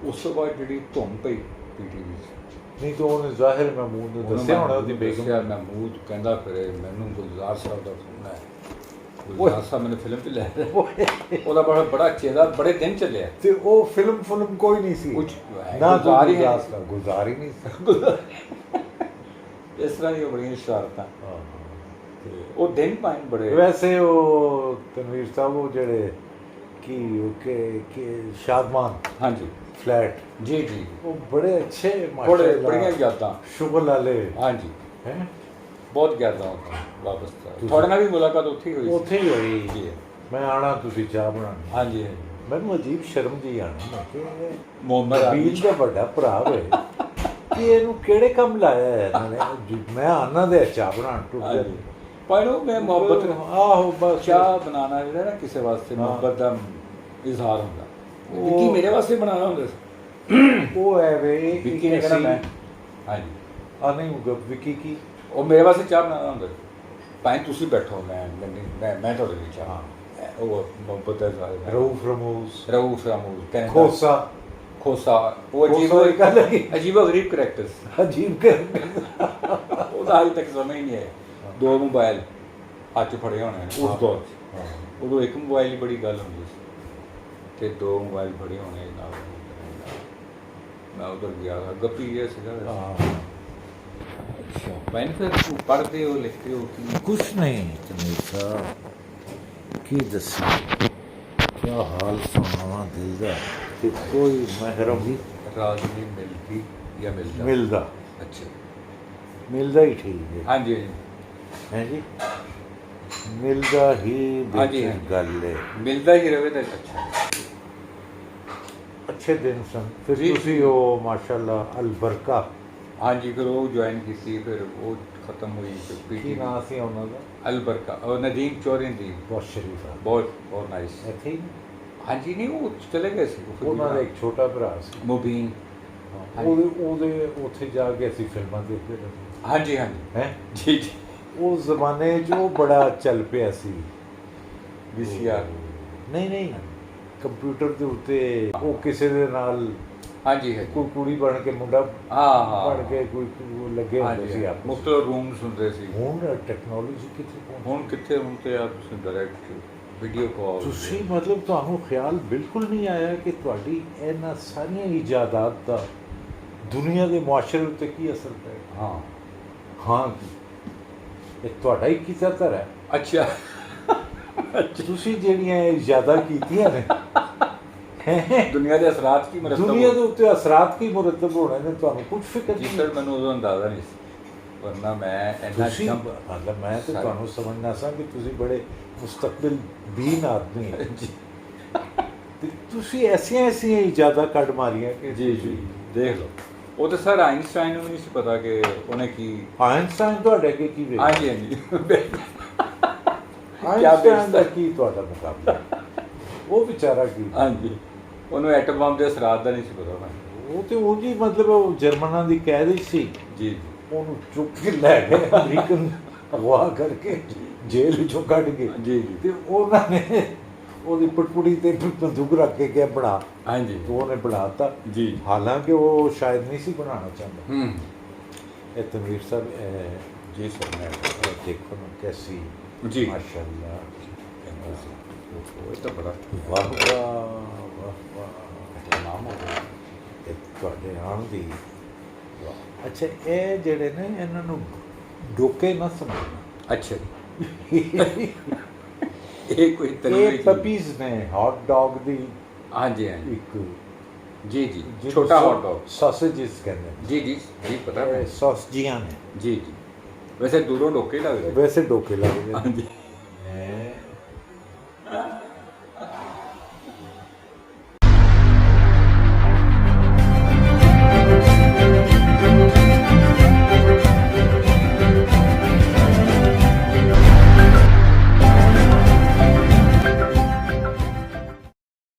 ਉਸ ਤੋਂ ਬਾਅਦ ਜਿਹੜੀ ਧੁੰਮ ਪਈ PTV 'ਚ, ਨਹੀਂ ਤਾਂ ਉਹਨੇ ਜ਼ਾਹਿਰ ਮਹਿਮੂਦ ਨੂੰ ਦੱਸਿਆ ਹੋਣਾ ਉਹਦੀ ਬੇਗਮ ਦੱਸਿਆ, ਮਹਿਮੂਦ ਕਹਿੰਦਾ ਫਿਰ ਮੈਨੂੰ ਗੁਲਜ਼ਾਰ ਸਾਹਿਬ ਦਾ ਫੋਨ ਹੈ, ਗੁਲਜ਼ਾਰ ਸਾਹਿਬ ਮੈਨੂੰ ਫਿਲਮ 'ਚ ਲੈ ਰਹੇ। ਉਹਦਾ ਬੜਾ ਚੇਦਾ ਬੜੇ ਦਿਨ ਚੱਲਿਆ ਤੇ ਉਹ ਫਿਲਮ ਕੋਈ ਨਹੀਂ ਸੀ, ਕੁਝ ਨਾ ਗੁਲਜ਼ਾਰ ਹੀ ਨਹੀਂ ਸੀ। ਇਸ ਤਰ੍ਹਾਂ ਦੀਆਂ ਬੜੀਆਂ ਸ਼ਰਾਰਤਾਂ। ਉਹ ਦਿਨ ਪਾਏ ਬੜੇ। ਵੈਸੇ ਉਹ ਤਨਵੀਰ ਸਾਹਿਬ ਉਹ ਜਿਹੜੇ ਕਿ ਸ਼ਾਦਮਾਨ ਹਾਂਜੀ ਫਲੈਟ ਜੀ ਜੀ, ਉਹ ਬੜੇ ਅੱਛੇ ਬੜੀਆਂ ਯਾਦਾਂ ਸ਼ੁਗਲ ਵਾਲੇ। ਹਾਂਜੀ ਹੈ ਬਹੁਤ ਯਾਦਾਂ ਉੱਥੇ ਵਾਪਸ। ਤੁਹਾਡੇ ਨਾਲ ਵੀ ਮੁਲਾਕਾਤ ਉੱਥੇ ਹੀ ਹੋਈ? ਉੱਥੇ ਹੀ ਹੋਈ ਜੀ। ਮੈਂ ਆਣਾ, ਤੁਸੀਂ ਚਾਹ ਬਣਾਉਣੀ। ਹਾਂਜੀ ਮੈਨੂੰ ਅਜੀਬ ਸ਼ਰਮ ਜਿਹੀ ਆਣੀ, ਮੈਂ ਕਿ ਮੁਹੰਮਦ ਵੀਰ ਦਾ ਵੱਡਾ ਭਰਾ ਹੋਏ ਕਿ ਇਹਨੂੰ ਕਿਹੜੇ ਕੰਮ ਲਾਇਆ ਹੈ ਇਹਨਾਂ ਨੇ। ਮੈਂ ਆਨਾ ਦੇ ਚਾਹ ਬਣਾਉਣ ਟੁੱਟ ਪਰ ਉਹ ਮੈਂ ਮੁਹੱਬਤ ਆਹੋ ਬਸ ਚਾਹ ਬਣਾਉਣਾ ਜਿਹੜਾ ਨਾ ਕਿਸੇ ਵਾਸਤੇ ਮੁਹੱਬਤ ਦਾ ਇਜ਼ਹਾਰ ਹੁੰਦਾ। ਵਿੱਕੀ ਮੇਰੇ ਵਾਸਤੇ ਬਣਾਉਣਾ ਹੁੰਦਾ ਸੀ। ਉਹ ਹੈ ਵੇ ਵਿੱਕੀ ਨੇ ਕਹਿਣਾ ਮੈਂ ਹਾਂਜੀ ਆ ਨਹੀਂ ਵਿੱਕੀ ਕੀ ਉਹ ਮੇਰੇ ਵਾਸਤੇ ਚਾਹ ਬਣਾਉਣਾ ਹੁੰਦਾ ਸੀ। ਭਾਵੇਂ ਤੁਸੀਂ ਬੈਠੋ, ਮੈਂ ਤੁਹਾਡੇ ਲਈ ਚਾਹ। ਉਹ ਮੁਹੱਬਤ ਦਾ ਇਜ਼ਹਾਰ ਹੈ। ਰਊਫ ਰਮੂਜ਼ ਖੋਸਾ ਉਹ ਅਜੀਬ ਗਰੀਬ ਕਰੈਕਟਰਸ, ਅਜੀਬ ਉਹਦਾ ਹਾਲੇ ਤੱਕ ਸਮਝ ਹੀ ਨਹੀਂ ਆਇਆ। 2 ਮੋਬਾਈਲ ਹੱਥ 'ਚ ਫੜੇ ਹੋਣੇ ਉਸ ਦੌਰ 'ਚ। ਉਦੋਂ ਇੱਕ ਮੋਬਾਈਲ ਹੀ ਬੜੀ ਗੱਲ ਹੁੰਦੀ ਸੀ ਤੇ 2 ਮੋਬਾਈਲ ਫੜੇ ਹੋਣੇ ਨਾਲ। ਮੈਂ ਉਧਰ ਗਿਆ, ਗੱਪੀ ਗਿਆ ਸੀਗਾ। ਅੱਛਾ ਮੈਂ ਫਿਰ ਪੜ੍ਹਦੇ ਹੋ ਲਿਖਦੇ ਹੋ ਕਿ ਕੁਛ ਨਹੀਂ ਤਨਵੀਰ ਸਾਹਿਬ, ਕੀ ਦੱਸਾਂ ਕਿਆ ਹਾਲ ਸੁਣਾਵਾਂ ਦਿਲ ਦਾ ਕਿ ਕੋਈ ਮਹਿਰਮ ਜੀ ਰਾਜ ਨਹੀਂ ਮਿਲਦੀ ਜਾਂ ਮਿਲਦਾ। ਅੱਛਾ ਮਿਲਦਾ ਹੀ ਠੀਕ ਹੈ। ਹਾਂਜੀ ਹੈ ਜੀ, ਮਿਲਦਾ ਹੀ ਗੱਲ ਹੈ। ਮਿਲਦਾ ਹੀ ਰਵੇ ਤਾਂ ਅੱਛਾ। ਅੱਛੇ ਦਿਨ ਸਨ। ਫਿਰ ਤੁਸੀਂ ਉਹ ਮਾਸ਼ਾਅੱਲਾ ਅਲਬਰਕਾ। ਹਾਂਜੀ ਫਿਰ ਉਹ ਜੁਆਇਨ ਕੀਤੀ, ਫਿਰ ਉਹ ਖਤਮ ਹੋਈ। ਕੀ ਨਾਂ ਸੀ ਉਹਨਾਂ ਦਾ? ਅਲਬਰਕਾ। ਉਹ ਨਦੀਮ ਚੌਧਰੀ ਦੀ ਬਹੁਤ ਸ਼ਰੀਫ ਆ, ਬਹੁਤ ਨਾਈਸ। ਇੱਥੇ ਹੀ ਹਾਂਜੀ ਨਹੀਂ ਉਹ ਚਲੇ ਗਏ ਸੀ। ਉਹਨਾਂ ਦਾ ਇੱਕ ਛੋਟਾ ਭਰਾ ਸੀ ਮੁਬੀਨ। ਉਹਦੇ ਉੱਥੇ ਜਾ ਕੇ ਅਸੀਂ ਫਿਲਮਾਂ ਦੇਖਦੇ ਰਹੇ। ਹਾਂਜੀ ਹੈ ਜੀ ਜੀ। ਉਸ ਜ਼ਮਾਨੇ 'ਚ ਉਹ ਬੜਾ ਚੱਲ ਪਿਆ ਸੀ। VCR ਨਹੀਂ ਕੰਪਿਊਟਰ ਦੇ ਉੱਤੇ ਉਹ ਕਿਸੇ ਦੇ ਨਾਲ ਹਾਂਜੀ ਹੈ ਕੋਈ ਕੁੜੀ ਬਣ ਕੇ ਮੁੰਡਾ ਬਣ ਕੇ ਕੋਈ ਲੱਗੇ ਹੁੰਦੇ ਸੀ। ਆਪ ਮੁਖਤਲਿਫ ਰੂਮਸ ਹੁੰਦੇ ਸੀ। ਹੁਣ ਟੈਕਨੋਲੋਜੀ ਕਿੱਥੇ ਹੁਣ ਤੇ ਆਪ ਤੁਸੀਂ ਡਾਇਰੈਕਟ ਵੀਡੀਓ ਕਾਲ। ਤੁਸੀਂ ਮਤਲਬ ਤੁਹਾਨੂੰ ਖਿਆਲ ਬਿਲਕੁਲ ਨਹੀਂ ਆਇਆ ਕਿ ਤੁਹਾਡੀ ਇਹਨਾਂ ਸਾਰੀਆਂ ਇਜਾਦਾਤ ਦਾ ਦੁਨੀਆ ਦੇ ਮੁਆਸ਼ਰੇ ਉੱਤੇ ਕੀ ਅਸਰ ਪਏਗਾ? ਹਾਂ ਇਹ ਤੁਹਾਡਾ ਹੀ ਕੀਤਾ ਧਰ ਹੈ। ਅੱਛਾ ਤੁਸੀਂ ਜਿਹੜੀਆਂ ਇਜਾਦਾਂ ਕੀਤੀਆਂ ਨੇ ਦੁਨੀਆ ਦੇ ਅਸਰਾਤ ਕੀ ਮੁਰਤਬ ਦੁਨੀਆ ਦੇ ਉੱਤੇ ਅਸਰਾਤ ਕੀ ਮੁਰਤਬ ਹੋਣੇ ਨੇ, ਤੁਹਾਨੂੰ ਕੁਝ ਫਿਕਰ ਨਹੀਂ। ਸਰ ਮੈਨੂੰ ਉਦੋਂ ਅੰਦਾਜ਼ਾ ਨਹੀਂ ਸੀ, ਵਰਨਾ ਮੈਂ ਇੰਨਾ ਮਤਲਬ ਮੈਂ ਤਾਂ ਤੁਹਾਨੂੰ ਸਮਝਣਾ ਸਾਂ ਕਿ ਤੁਸੀਂ ਬੜੇ ਮੁਸਤਕਬਲ ਬੀਨ ਆਦਮੀ ਹੈ ਜੀ। ਤੇ ਤੁਸੀਂ ਐਸੀਆਂ ਇਜਾਦਾਂ ਕੱਢ ਮਾਰੀਆਂ ਕਿ ਜੀ ਦੇਖ ਲਓ। ਉਹ ਤਾਂ ਸਰ ਆਇਨਸਟਾਈਨ ਨੂੰ ਨਹੀਂ ਸੀ ਪਤਾ ਕਿ ਉਹਨੇ ਕੀ। ਆਇਨਸਟਾਈਨ ਤੁਹਾਡੇ ਅੱਗੇ ਕੀ ਵੇਖ? ਹਾਂਜੀ ਆਇਨਸਟਾਈਨ ਦਾ ਕੀ ਤੁਹਾਡਾ ਮੁਕਾਬਲਾ? ਉਹ ਵਿਚਾਰਾ ਕੀ। ਹਾਂਜੀ ਉਹਨੂੰ ਐਟਮ ਬੰਬ ਦੇ ਅਸਰਾਤ ਦਾ ਨਹੀਂ ਸੀ ਪਤਾ। ਉਹ ਤੇ ਉਹ ਜੀ ਮਤਲਬ ਉਹ ਜਰਮਨਾਂ ਦੀ ਕੈਦ ਹੀ ਸੀ ਜੀ। ਉਹਨੂੰ ਚੁੱਕ ਕੇ ਲੈ ਗਏ ਅਮਰੀਕਨ ਅਗਵਾ ਕਰਕੇ ਜੇਲ੍ਹ ਵਿੱਚੋਂ ਕੱਢ ਕੇ। ਜੀ ਤੇ ਉਹਨਾਂ ਨੇ ਉਹਦੀ ਪਟਪੁੜੀ ਤੇ ਬੰਦੂਕ ਰੱਖ ਕੇ ਕਿਹਾ ਬਣਾ। ਹਾਂਜੀ ਉਹਨੇ ਬਣਾਤਾ ਜੀ। ਹਾਲਾਂਕਿ ਉਹ ਸ਼ਾਇਦ ਨਹੀਂ ਸੀ ਬਣਾਉਣਾ ਚਾਹੁੰਦਾ। ਇਹ ਤਨਵੀਰ ਸਾਹਿਬ ਜੀ ਸਰ ਮੈਂ ਦੇਖੋ ਨਾ ਕੈਸੀ ਜੀ ਮਾਸ਼ਾਅੱਲਾ। ਇਹ ਤਾਂ ਬੜਾ ਵਾਹ ਨਾਮ ਹੋ ਗਿਆ ਤੁਹਾਡੇ ਆਉਣ ਦੀ। ਅੱਛਾ ਇਹ ਜਿਹੜੇ ਨੇ ਇਹਨਾਂ ਨੂੰ ਡੋਕੇ ਨਾ ਸਮਝਣਾ। ਅੱਛਾ ਇਹ ਕੋਈ ਇਹ ਪਪੀਜ਼ ਨੇ ਹੌਟ ਡੌਗ ਦੀ। ਹਾਂਜੀ ਇੱਕ ਜੀ ਛੋਟਾ ਹੌਟ ਡੌਗ ਸੌਸੇਜਸ ਕਹਿੰਦੇ ਨੇ। ਜੀ ਪਤਾ ਹੈ ਸੌਸਜੀਆਂ ਨੇ। ਜੀ ਵੈਸੇ ਦੂਰੋਂ ਡੋਕੇ ਲੱਗਦੇ। ਵੈਸੇ ਡੋਕੇ ਲੱਗਦੇ। ਹਾਂਜੀ